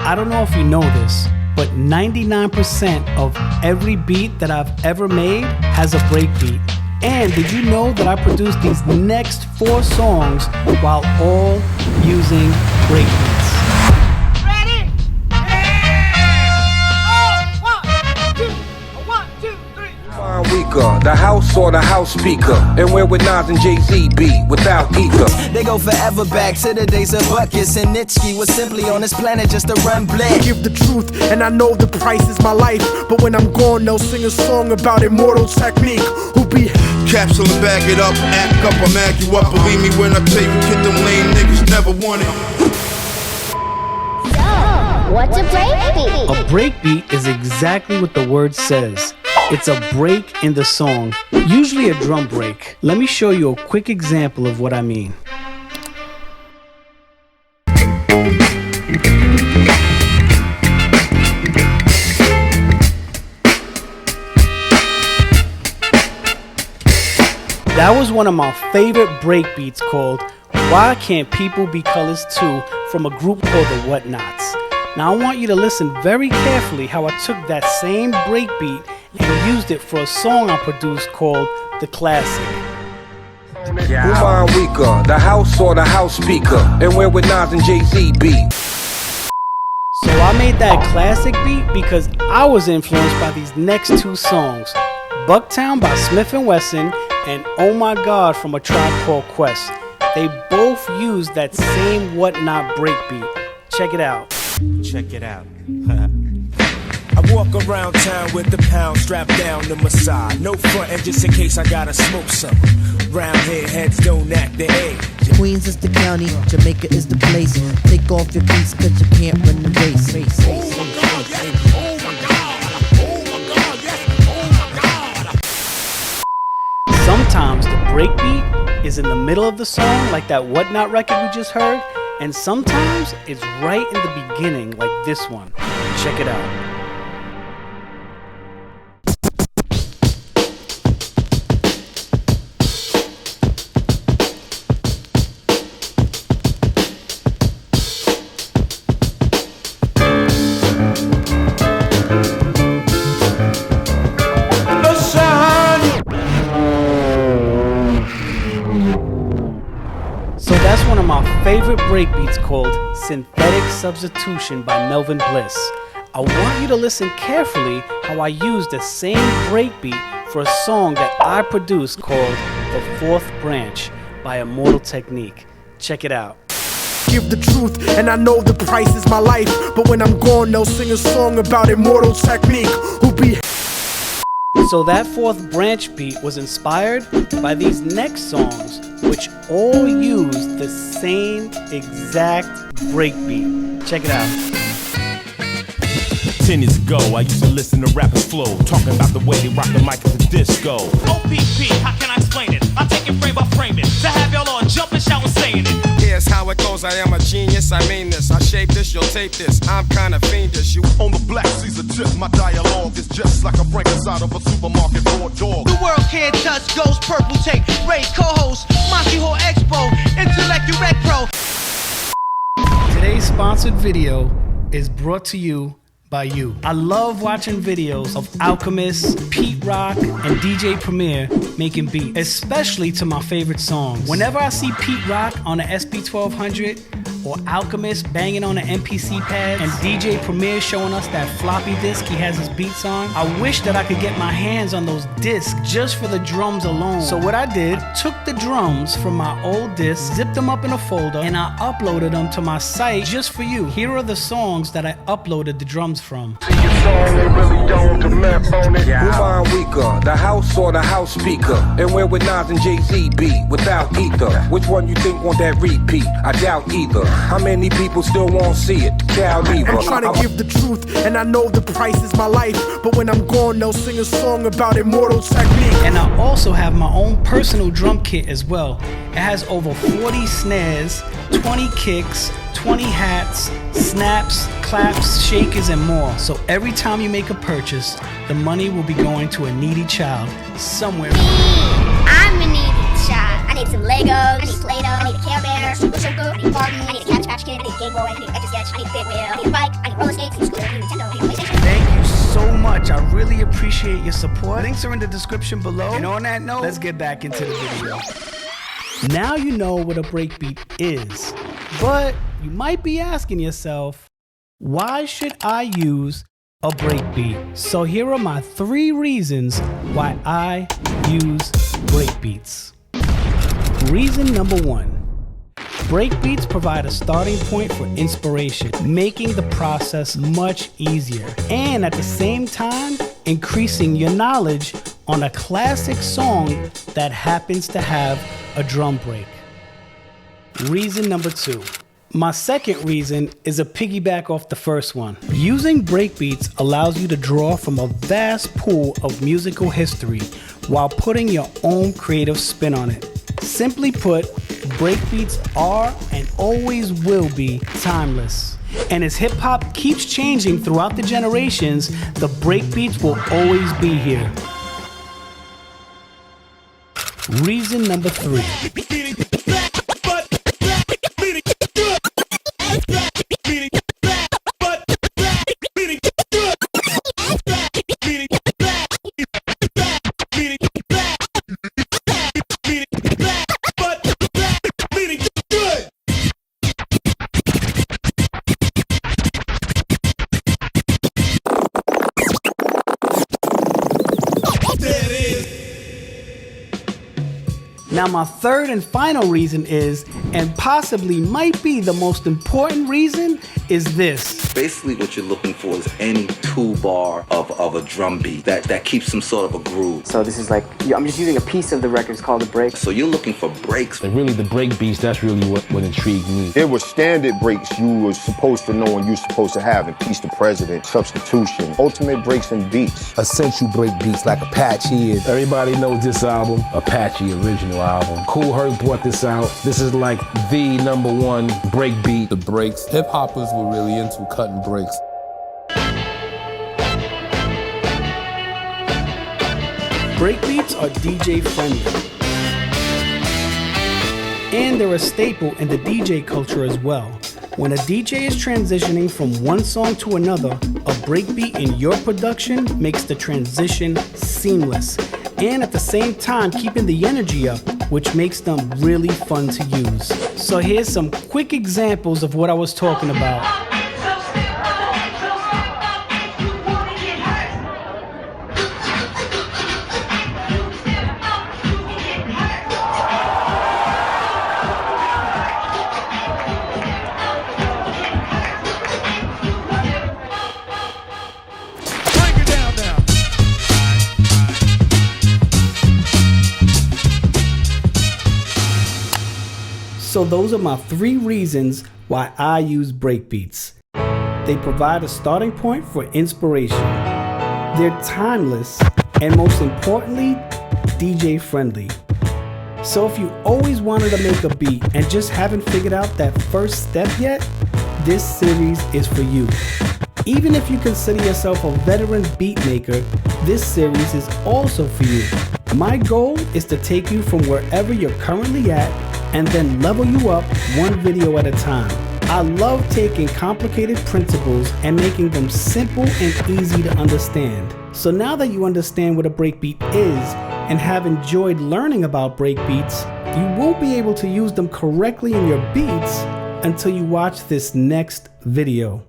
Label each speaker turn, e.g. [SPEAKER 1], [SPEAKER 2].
[SPEAKER 1] I don't know if you know this, but 99% of every beat that I've ever made has a breakbeat. And did you know that I produced these next 4 songs while all using breakbeats?
[SPEAKER 2] Ready? Yeah! Oh, 1, 2, 3.
[SPEAKER 3] Weaker, the house or the house speaker, and where would Nas and Jay-Z be without ether?
[SPEAKER 4] They go forever back to the days of Buckets and Nitsky was simply on this planet just to run black.
[SPEAKER 5] Give the truth, and I know the price is my life, but when I'm gone, they'll sing a song about immortal technique. Who be
[SPEAKER 6] capsule and bag it up, act up, I mag you up. Believe me when I tell you, kid, them lame niggas never want it.
[SPEAKER 7] So, what's a breakbeat?
[SPEAKER 1] A breakbeat is exactly what the word says. It's a break in the song, usually a drum break. Let me show you a quick example of what I mean. That was one of my favorite breakbeats called Why Can't People Be Colors Too from a group called the Whatnots. Now I want you to listen very carefully how I took that same breakbeat and used it for a song I produced called The Classic.
[SPEAKER 3] Who mind weaker, the house or the house speaker, and where would Nas and Jay-Z be?
[SPEAKER 1] So I made that classic beat because I was influenced by these next 2 songs, Bucktown by Smith & Wesson and Oh My God from A Tribe Called Quest. They both use that same Whatnot breakbeat. Check it out.
[SPEAKER 8] Check it out. I walk around town with the pound strapped down to my side. No frontin' just in case I gotta smoke some. Round here, heads don't act the age.
[SPEAKER 9] Queens is the county, Jamaica is the place. Take off your beats cause you can't run the race.
[SPEAKER 1] Sometimes the breakbeat is in the middle of the song, like that Whatnot record we just heard, and sometimes it's right in the beginning, like this one. Check it out. So that's one of my favorite breakbeats called Synthetic Substitution by Melvin Bliss. I want you to listen carefully how I used the same breakbeat for a song that I produced called The Fourth Branch by Immortal Technique. Check it out.
[SPEAKER 5] give the truth, and I know the price is my life, but when I'm gone, they'll sing a song about immortal technique. Who be
[SPEAKER 1] So that Fourth Branch beat was inspired by these next songs, which all use the same exact breakbeat. Check it out.
[SPEAKER 8] 10 years ago, I used to listen to rappers flow, talking about the way they rock the mic at the disco.
[SPEAKER 10] OPP, how can I explain it? I'll take it frame by frame it, to have y'all on jumping, shouting, saying it.
[SPEAKER 6] Here's how it goes, I am a genius, I mean this. I shape this, you'll tape this, I'm kinda fiendish. You
[SPEAKER 11] on the black Caesar tip, my dialogue is just like a break inside of a supermarket raw dog.
[SPEAKER 12] The world can't touch Ghost, Purple Tape, Ray co-host, Monty Hall Expo, Intellect Direct Pro.
[SPEAKER 1] Today's sponsored video is brought to you by you. I love watching videos of Alchemist, Pete Rock, and DJ Premier making beats, especially to my favorite songs. Whenever I see Pete Rock on the SB1200 or Alchemist banging on the MPC pads and DJ Premier showing us that floppy disk he has his beats on, I wish that I could get my hands on those discs just for the drums alone. So what I did, took the drums from my old disc, zipped them up in a folder, and I uploaded them to my site just for you. Here are the songs that I uploaded the drums from.
[SPEAKER 3] Who mind weaker, the house or the house speaker? And where would Nas and Jay-Z be without ether? Which one you think want that repeat? I doubt either. How many people still won't see it? Cal Lever.
[SPEAKER 5] I'm trying to give the truth, and I know the price is my life, but when I'm gone, they'll sing a song about immortal technique.
[SPEAKER 1] And I also have my own personal drum kit as well. It has over 40 snares, 20 kicks, 20 hats, snaps, claps, shakers, and more. So every time you make a purchase, the money will be going to a needy child somewhere.
[SPEAKER 7] I'm a needy child. I need some Legos, I need Play-Doh, I need a Care Bear, Super Circle, I need Barbie, I need a Cabbage Patch Kid, I need a Game Boy, I need
[SPEAKER 1] Thank you so much. I really appreciate your support. Links are in the description below. And on that note, let's get back into the video. Now you know what a breakbeat is, but you might be asking yourself, why should I use a breakbeat? So here are my 3 reasons why I use breakbeats. Reason number 1. Breakbeats provide a starting point for inspiration, making the process much easier, and at the same time, increasing your knowledge on a classic song that happens to have a drum break. Reason number 2. My second reason is a piggyback off the first one. Using breakbeats allows you to draw from a vast pool of musical history while putting your own creative spin on it. Simply put, breakbeats are and always will be timeless. And as hip hop keeps changing throughout the generations, the breakbeats will always be here. Reason number 3. Now my third and final reason is, and possibly might be the most important reason, is this.
[SPEAKER 13] Basically what you're looking for is any 2-bar of a drum beat that keeps some sort of a groove.
[SPEAKER 14] So this is like, I'm just using a piece of the record, it's called a break.
[SPEAKER 13] So you're looking for breaks.
[SPEAKER 15] And really the break beats, that's really what intrigued me.
[SPEAKER 16] There were standard breaks you were supposed to know and you're supposed to have in Peace the President, Substitution, Ultimate Breaks and Beats.
[SPEAKER 15] Essential break beats like Apache. Everybody knows this album, Apache original album. Kool Herc brought this out. This is like the #1 break beat.
[SPEAKER 17] The breaks, hip hoppers were really into cutting breaks.
[SPEAKER 1] Breakbeats are DJ friendly. And they're a staple in the DJ culture as well. When a DJ is transitioning from one song to another, a breakbeat in your production makes the transition seamless. And at the same time, keeping the energy up, which makes them really fun to use. So here's some quick examples of what I was talking about. So those are my 3 reasons why I use breakbeats. They provide a starting point for inspiration. They're timeless, and most importantly, DJ friendly. So if you always wanted to make a beat and just haven't figured out that first step yet, this series is for you. Even if you consider yourself a veteran beat maker, this series is also for you. My goal is to take you from wherever you're currently at and then level you up one video at a time. I love taking complicated principles and making them simple and easy to understand. So now that you understand what a breakbeat is and have enjoyed learning about breakbeats, you won't be able to use them correctly in your beats until you watch this next video.